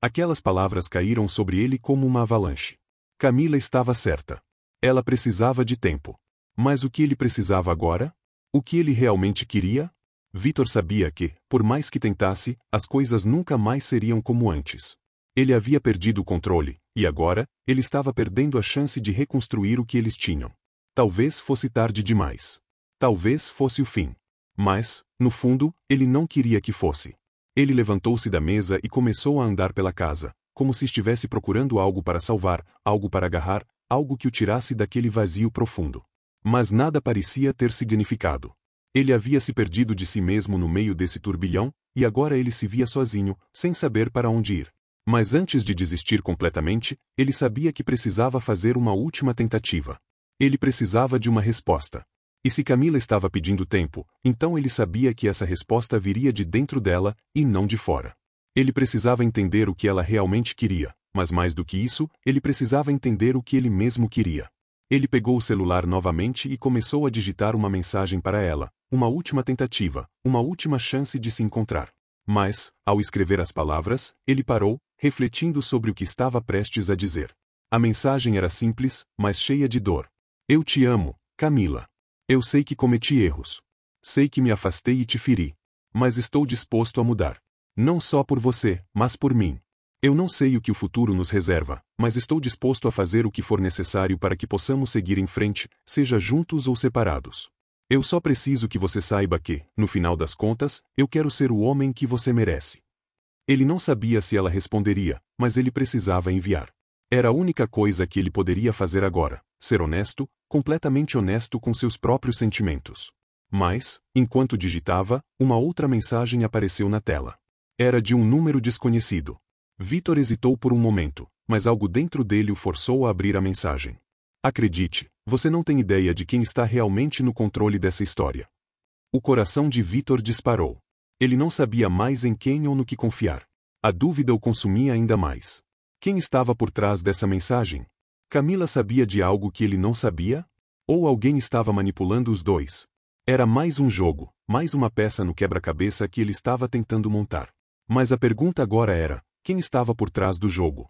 Aquelas palavras caíram sobre ele como uma avalanche. Camila estava certa. Ela precisava de tempo. Mas o que ele precisava agora? O que ele realmente queria? Vitor sabia que, por mais que tentasse, as coisas nunca mais seriam como antes. Ele havia perdido o controle, e agora, ele estava perdendo a chance de reconstruir o que eles tinham. Talvez fosse tarde demais. Talvez fosse o fim. Mas, no fundo, ele não queria que fosse. Ele levantou-se da mesa e começou a andar pela casa, como se estivesse procurando algo para salvar, algo para agarrar, algo que o tirasse daquele vazio profundo. Mas nada parecia ter significado. Ele havia se perdido de si mesmo no meio desse turbilhão, e agora ele se via sozinho, sem saber para onde ir. Mas antes de desistir completamente, ele sabia que precisava fazer uma última tentativa. Ele precisava de uma resposta. E se Camila estava pedindo tempo, então ele sabia que essa resposta viria de dentro dela, e não de fora. Ele precisava entender o que ela realmente queria, mas mais do que isso, ele precisava entender o que ele mesmo queria. Ele pegou o celular novamente e começou a digitar uma mensagem para ela, uma última tentativa, uma última chance de se encontrar. Mas, ao escrever as palavras, ele parou, refletindo sobre o que estava prestes a dizer. A mensagem era simples, mas cheia de dor. Eu te amo, Camila. Eu sei que cometi erros. Sei que me afastei e te feri. Mas estou disposto a mudar. Não só por você, mas por mim. Eu não sei o que o futuro nos reserva, mas estou disposto a fazer o que for necessário para que possamos seguir em frente, seja juntos ou separados. Eu só preciso que você saiba que, no final das contas, eu quero ser o homem que você merece. Ele não sabia se ela responderia, mas ele precisava enviar. Era a única coisa que ele poderia fazer agora, ser honesto, completamente honesto com seus próprios sentimentos. Mas, enquanto digitava, uma outra mensagem apareceu na tela. Era de um número desconhecido. Vitor hesitou por um momento, mas algo dentro dele o forçou a abrir a mensagem. Acredite, você não tem ideia de quem está realmente no controle dessa história. O coração de Vitor disparou. Ele não sabia mais em quem ou no que confiar. A dúvida o consumia ainda mais. Quem estava por trás dessa mensagem? Camila sabia de algo que ele não sabia? Ou alguém estava manipulando os dois? Era mais um jogo, mais uma peça no quebra-cabeça que ele estava tentando montar. Mas a pergunta agora era: quem estava por trás do jogo?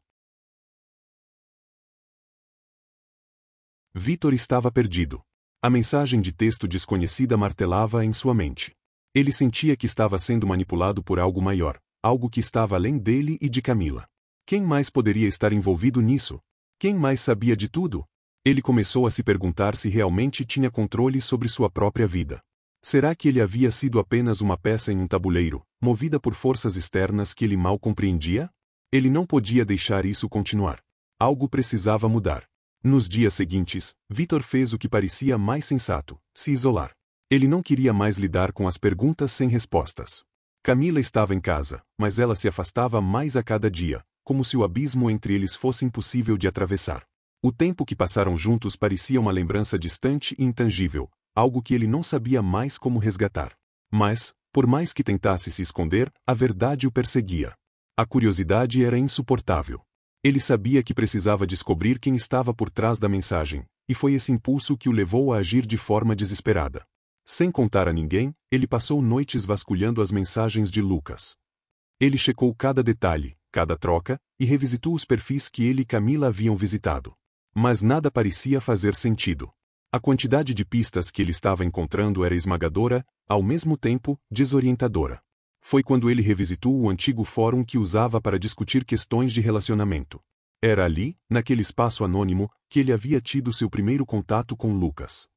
Vitor estava perdido. A mensagem de texto desconhecida martelava em sua mente. Ele sentia que estava sendo manipulado por algo maior, algo que estava além dele e de Camila. Quem mais poderia estar envolvido nisso? Quem mais sabia de tudo? Ele começou a se perguntar se realmente tinha controle sobre sua própria vida. Será que ele havia sido apenas uma peça em um tabuleiro, movida por forças externas que ele mal compreendia? Ele não podia deixar isso continuar. Algo precisava mudar. Nos dias seguintes, Vitor fez o que parecia mais sensato: se isolar. Ele não queria mais lidar com as perguntas sem respostas. Camila estava em casa, mas ela se afastava mais a cada dia, como se o abismo entre eles fosse impossível de atravessar. O tempo que passaram juntos parecia uma lembrança distante e intangível, algo que ele não sabia mais como resgatar. Mas, por mais que tentasse se esconder, a verdade o perseguia. A curiosidade era insuportável. Ele sabia que precisava descobrir quem estava por trás da mensagem, e foi esse impulso que o levou a agir de forma desesperada. Sem contar a ninguém, ele passou noites vasculhando as mensagens de Lucas. Ele checou cada detalhe, cada troca, e revisitou os perfis que ele e Camila haviam visitado. Mas nada parecia fazer sentido. A quantidade de pistas que ele estava encontrando era esmagadora, ao mesmo tempo, desorientadora. Foi quando ele revisitou o antigo fórum que usava para discutir questões de relacionamento. Era ali, naquele espaço anônimo, que ele havia tido seu primeiro contato com Lucas.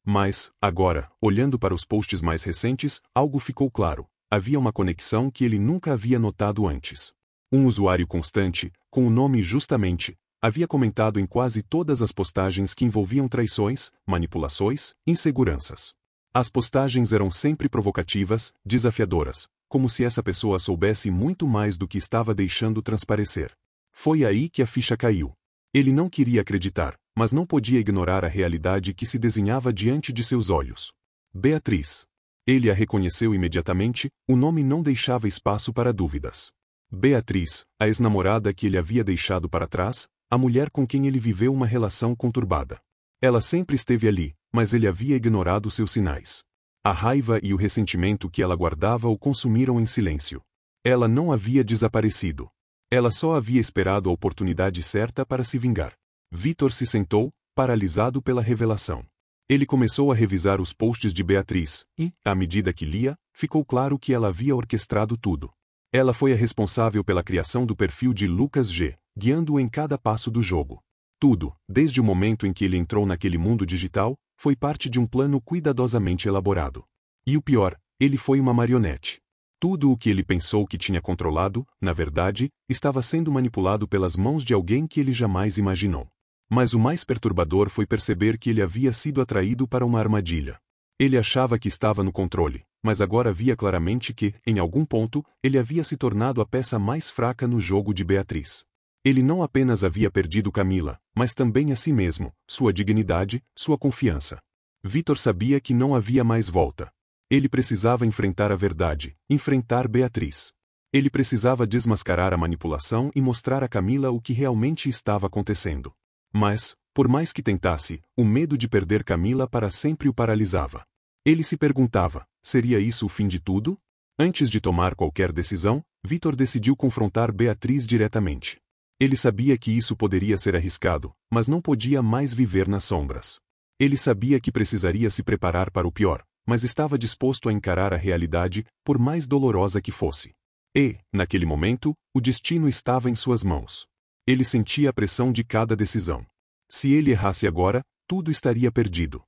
Mas, agora, olhando para os posts mais recentes, algo ficou claro. Havia uma conexão que ele nunca havia notado antes. Um usuário constante, com o nome Justamente, havia comentado em quase todas as postagens que envolviam traições, manipulações, inseguranças. As postagens eram sempre provocativas, desafiadoras, como se essa pessoa soubesse muito mais do que estava deixando transparecer. Foi aí que a ficha caiu. Ele não queria acreditar, mas não podia ignorar a realidade que se desenhava diante de seus olhos. Beatriz. Ele a reconheceu imediatamente, o nome não deixava espaço para dúvidas. Beatriz, a ex-namorada que ele havia deixado para trás, a mulher com quem ele viveu uma relação conturbada. Ela sempre esteve ali, mas ele havia ignorado seus sinais. A raiva e o ressentimento que ela guardava o consumiram em silêncio. Ela não havia desaparecido. Ela só havia esperado a oportunidade certa para se vingar. Vitor se sentou, paralisado pela revelação. Ele começou a revisar os posts de Beatriz, e, à medida que lia, ficou claro que ela havia orquestrado tudo. Ela foi a responsável pela criação do perfil de Lucas G., guiando-o em cada passo do jogo. Tudo, desde o momento em que ele entrou naquele mundo digital, foi parte de um plano cuidadosamente elaborado. E o pior, ele foi uma marionete. Tudo o que ele pensou que tinha controlado, na verdade, estava sendo manipulado pelas mãos de alguém que ele jamais imaginou. Mas o mais perturbador foi perceber que ele havia sido atraído para uma armadilha. Ele achava que estava no controle, mas agora via claramente que, em algum ponto, ele havia se tornado a peça mais fraca no jogo de Beatriz. Ele não apenas havia perdido Camila, mas também a si mesmo, sua dignidade, sua confiança. Vitor sabia que não havia mais volta. Ele precisava enfrentar a verdade, enfrentar Beatriz. Ele precisava desmascarar a manipulação e mostrar a Camila o que realmente estava acontecendo. Mas, por mais que tentasse, o medo de perder Camila para sempre o paralisava. Ele se perguntava, seria isso o fim de tudo? Antes de tomar qualquer decisão, Vitor decidiu confrontar Beatriz diretamente. Ele sabia que isso poderia ser arriscado, mas não podia mais viver nas sombras. Ele sabia que precisaria se preparar para o pior, mas estava disposto a encarar a realidade, por mais dolorosa que fosse. E, naquele momento, o destino estava em suas mãos. Ele sentia a pressão de cada decisão. Se ele errasse agora, tudo estaria perdido.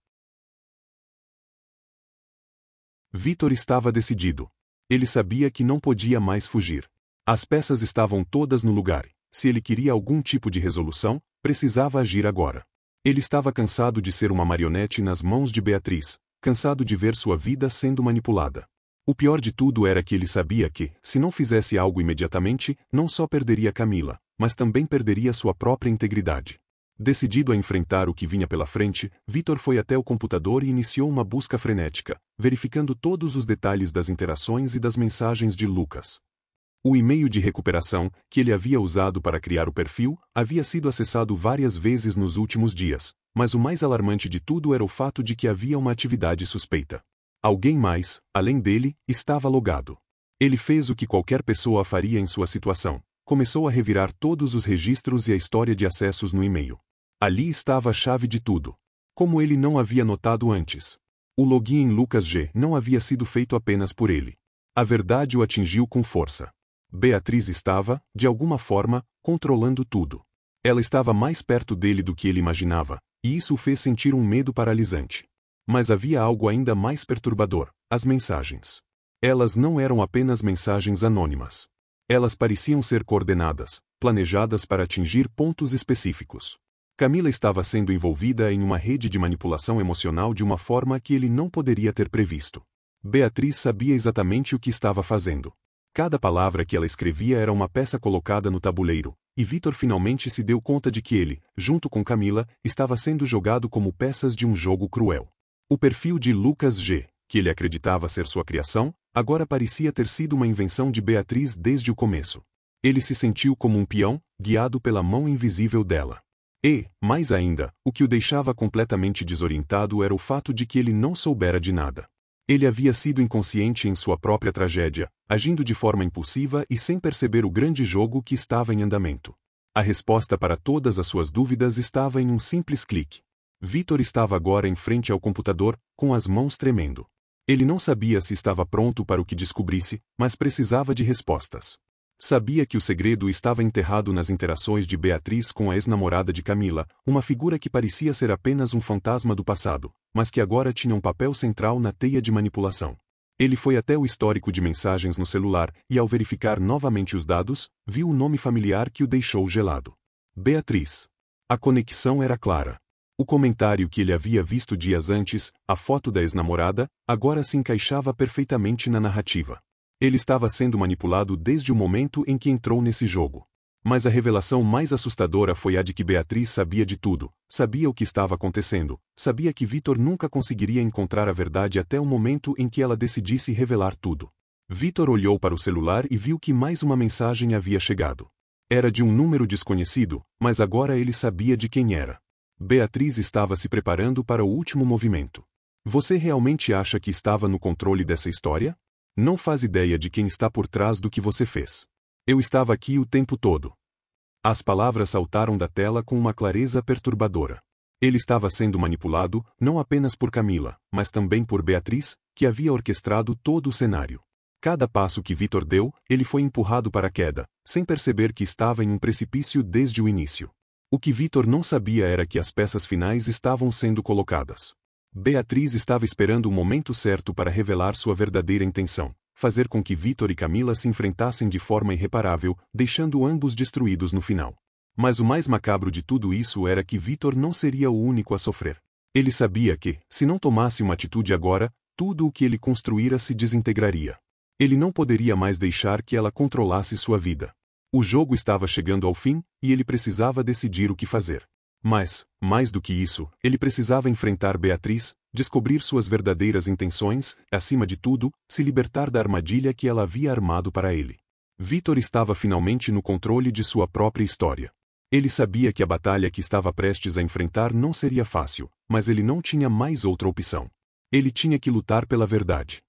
Vitor estava decidido. Ele sabia que não podia mais fugir. As peças estavam todas no lugar. Se ele queria algum tipo de resolução, precisava agir agora. Ele estava cansado de ser uma marionete nas mãos de Beatriz, cansado de ver sua vida sendo manipulada. O pior de tudo era que ele sabia que, se não fizesse algo imediatamente, não só perderia Camila, mas também perderia sua própria integridade. Decidido a enfrentar o que vinha pela frente, Vitor foi até o computador e iniciou uma busca frenética, verificando todos os detalhes das interações e das mensagens de Lucas. O e-mail de recuperação, que ele havia usado para criar o perfil, havia sido acessado várias vezes nos últimos dias, mas o mais alarmante de tudo era o fato de que havia uma atividade suspeita. Alguém mais, além dele, estava logado. Ele fez o que qualquer pessoa faria em sua situação. Começou a revirar todos os registros e a história de acessos no e-mail. Ali estava a chave de tudo. Como ele não havia notado antes. O login em Lucas G. não havia sido feito apenas por ele. A verdade o atingiu com força. Beatriz estava, de alguma forma, controlando tudo. Ela estava mais perto dele do que ele imaginava, e isso o fez sentir um medo paralisante. Mas havia algo ainda mais perturbador: as mensagens. Elas não eram apenas mensagens anônimas. Elas pareciam ser coordenadas, planejadas para atingir pontos específicos. Camila estava sendo envolvida em uma rede de manipulação emocional de uma forma que ele não poderia ter previsto. Beatriz sabia exatamente o que estava fazendo. Cada palavra que ela escrevia era uma peça colocada no tabuleiro, e Vitor finalmente se deu conta de que ele, junto com Camila, estava sendo jogado como peças de um jogo cruel. O perfil de Lucas G., que ele acreditava ser sua criação, agora parecia ter sido uma invenção de Beatriz desde o começo. Ele se sentiu como um peão, guiado pela mão invisível dela. E, mais ainda, o que o deixava completamente desorientado era o fato de que ele não soubera de nada. Ele havia sido inconsciente em sua própria tragédia, agindo de forma impulsiva e sem perceber o grande jogo que estava em andamento. A resposta para todas as suas dúvidas estava em um simples clique. Vitor estava agora em frente ao computador, com as mãos tremendo. Ele não sabia se estava pronto para o que descobrisse, mas precisava de respostas. Sabia que o segredo estava enterrado nas interações de Beatriz com a ex-namorada de Camila, uma figura que parecia ser apenas um fantasma do passado, mas que agora tinha um papel central na teia de manipulação. Ele foi até o histórico de mensagens no celular e, ao verificar novamente os dados, viu o nome familiar que o deixou gelado. Beatriz. A conexão era clara. O comentário que ele havia visto dias antes, a foto da ex-namorada, agora se encaixava perfeitamente na narrativa. Ele estava sendo manipulado desde o momento em que entrou nesse jogo. Mas a revelação mais assustadora foi a de que Beatriz sabia de tudo, sabia o que estava acontecendo, sabia que Vitor nunca conseguiria encontrar a verdade até o momento em que ela decidisse revelar tudo. Vitor olhou para o celular e viu que mais uma mensagem havia chegado. Era de um número desconhecido, mas agora ele sabia de quem era. Beatriz estava se preparando para o último movimento. Você realmente acha que estava no controle dessa história? Não faz ideia de quem está por trás do que você fez. Eu estava aqui o tempo todo. As palavras saltaram da tela com uma clareza perturbadora. Ele estava sendo manipulado, não apenas por Camila, mas também por Beatriz, que havia orquestrado todo o cenário. Cada passo que Vitor deu, ele foi empurrado para a queda, sem perceber que estava em um precipício desde o início. O que Vitor não sabia era que as peças finais estavam sendo colocadas. Beatriz estava esperando o momento certo para revelar sua verdadeira intenção, fazer com que Vitor e Camila se enfrentassem de forma irreparável, deixando ambos destruídos no final. Mas o mais macabro de tudo isso era que Vitor não seria o único a sofrer. Ele sabia que, se não tomasse uma atitude agora, tudo o que ele construíra se desintegraria. Ele não poderia mais deixar que ela controlasse sua vida. O jogo estava chegando ao fim, e ele precisava decidir o que fazer. Mas, mais do que isso, ele precisava enfrentar Beatriz, descobrir suas verdadeiras intenções, acima de tudo, se libertar da armadilha que ela havia armado para ele. Vitor estava finalmente no controle de sua própria história. Ele sabia que a batalha que estava prestes a enfrentar não seria fácil, mas ele não tinha mais outra opção. Ele tinha que lutar pela verdade.